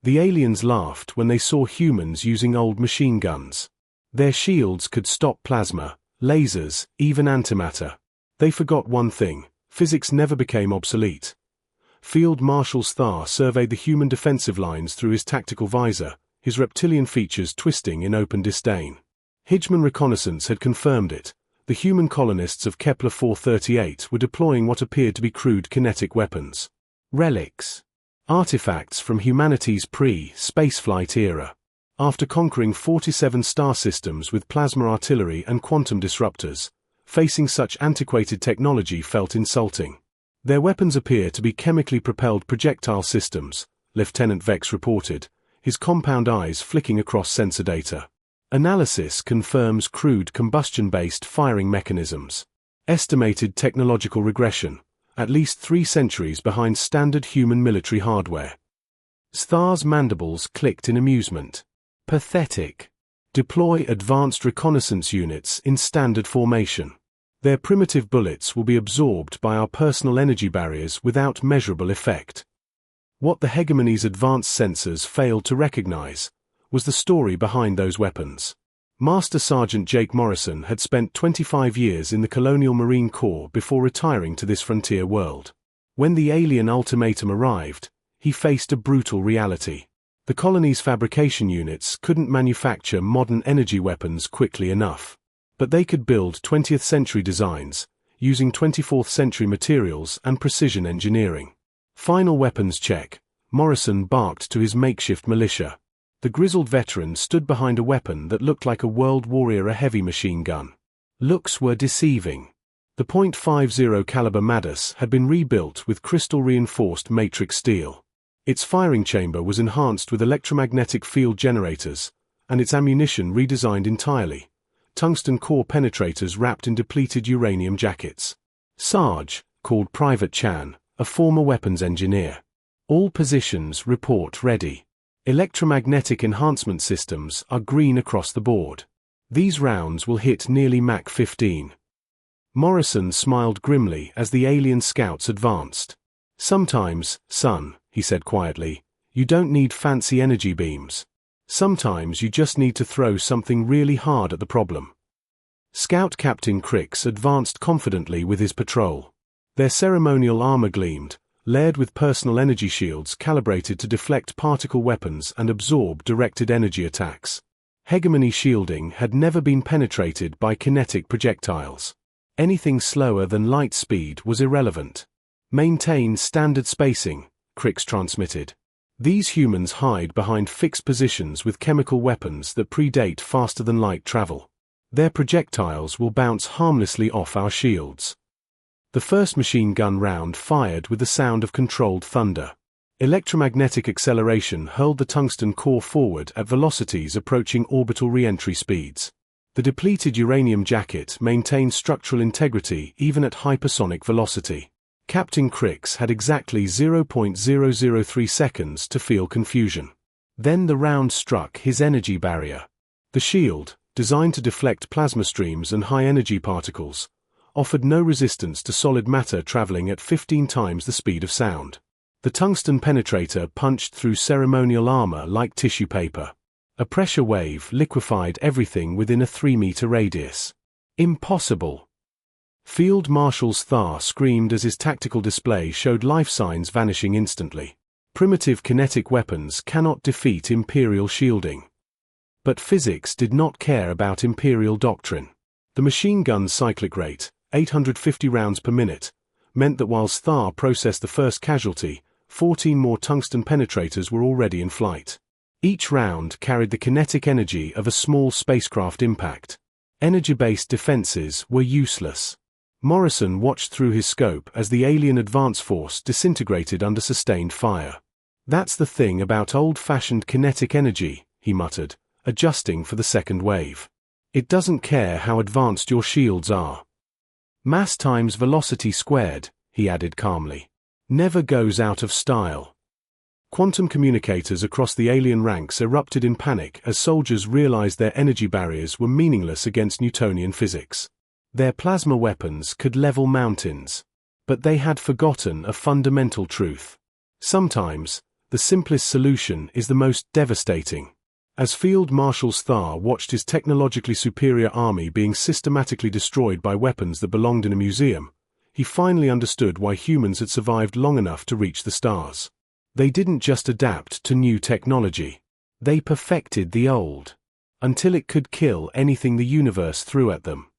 The aliens laughed when they saw humans using old machine guns. Their shields could stop plasma, lasers, even antimatter. They forgot one thing: physics never became obsolete. Field Marshal Thar surveyed the human defensive lines through his tactical visor, his reptilian features twisting in open disdain. Higman reconnaissance had confirmed it. The human colonists of Kepler 438 were deploying what appeared to be crude kinetic weapons. Relics. Artifacts from humanity's pre-spaceflight era. After conquering 47 star systems with plasma artillery and quantum disruptors, facing such antiquated technology felt insulting. Their weapons appear to be chemically propelled projectile systems, Lieutenant Vex reported, his compound eyes flicking across sensor data. Analysis confirms crude combustion-based firing mechanisms. Estimated technological regression, at least 3 centuries behind standard human military hardware. Thar's mandibles clicked in amusement. Pathetic. Deploy advanced reconnaissance units in standard formation. Their primitive bullets will be absorbed by our personal energy barriers without measurable effect. What the hegemony's advanced sensors failed to recognize was the story behind those weapons. Master Sergeant Jake Morrison had spent 25 years in the Colonial Marine Corps before retiring to this frontier world. When the alien ultimatum arrived, he faced a brutal reality. The colony's fabrication units couldn't manufacture modern energy weapons quickly enough. But they could build 20th century designs, using 24th century materials and precision engineering. Final weapons check. Morrison barked to his makeshift militia. The grizzled veteran stood behind a weapon that looked like a World War era heavy machine gun. Looks were deceiving. The .50 caliber Madus had been rebuilt with crystal-reinforced matrix steel. Its firing chamber was enhanced with electromagnetic field generators, and its ammunition redesigned entirely. Tungsten core penetrators wrapped in depleted uranium jackets. Sarge, called Private Chan, a former weapons engineer. All positions report ready. Electromagnetic enhancement systems are green across the board. These rounds will hit nearly Mach 15. Morrison smiled grimly as the alien scouts advanced. Sometimes, son, he said quietly, you don't need fancy energy beams. Sometimes you just need to throw something really hard at the problem. Scout Captain Crix advanced confidently with his patrol. Their ceremonial armor gleamed, layered with personal energy shields calibrated to deflect particle weapons and absorb directed energy attacks. Hegemony shielding had never been penetrated by kinetic projectiles. Anything slower than light speed was irrelevant. Maintain standard spacing, Crix transmitted. These humans hide behind fixed positions with chemical weapons that predate faster-than-light travel. Their projectiles will bounce harmlessly off our shields. The first machine gun round fired with the sound of controlled thunder. Electromagnetic acceleration hurled the tungsten core forward at velocities approaching orbital re-entry speeds. The depleted uranium jacket maintained structural integrity even at hypersonic velocity. Captain Crix had exactly 0.003 seconds to feel confusion. Then the round struck his energy barrier. The shield, designed to deflect plasma streams and high-energy particles, offered no resistance to solid matter traveling at 15 times the speed of sound. The tungsten penetrator punched through ceremonial armor like tissue paper. A pressure wave liquefied everything within a 3-meter radius. Impossible! Field Marshal Thar screamed as his tactical display showed life signs vanishing instantly. Primitive kinetic weapons cannot defeat Imperial shielding. But physics did not care about Imperial doctrine. The machine gun's cyclic rate, 850 rounds per minute, meant that while Thar processed the first casualty, 14 more tungsten penetrators were already in flight. Each round carried the kinetic energy of a small spacecraft impact. Energy-based defenses were useless. Morrison watched through his scope as the alien advance force disintegrated under sustained fire. That's the thing about old-fashioned kinetic energy, he muttered, adjusting for the second wave. It doesn't care how advanced your shields are. Mass times velocity squared, he added calmly. Never goes out of style. Quantum communicators across the alien ranks erupted in panic as soldiers realized their energy barriers were meaningless against Newtonian physics. Their plasma weapons could level mountains. But they had forgotten a fundamental truth. Sometimes, the simplest solution is the most devastating. As Field Marshal Thar watched his technologically superior army being systematically destroyed by weapons that belonged in a museum, he finally understood why humans had survived long enough to reach the stars. They didn't just adapt to new technology. They perfected the old, until it could kill anything the universe threw at them.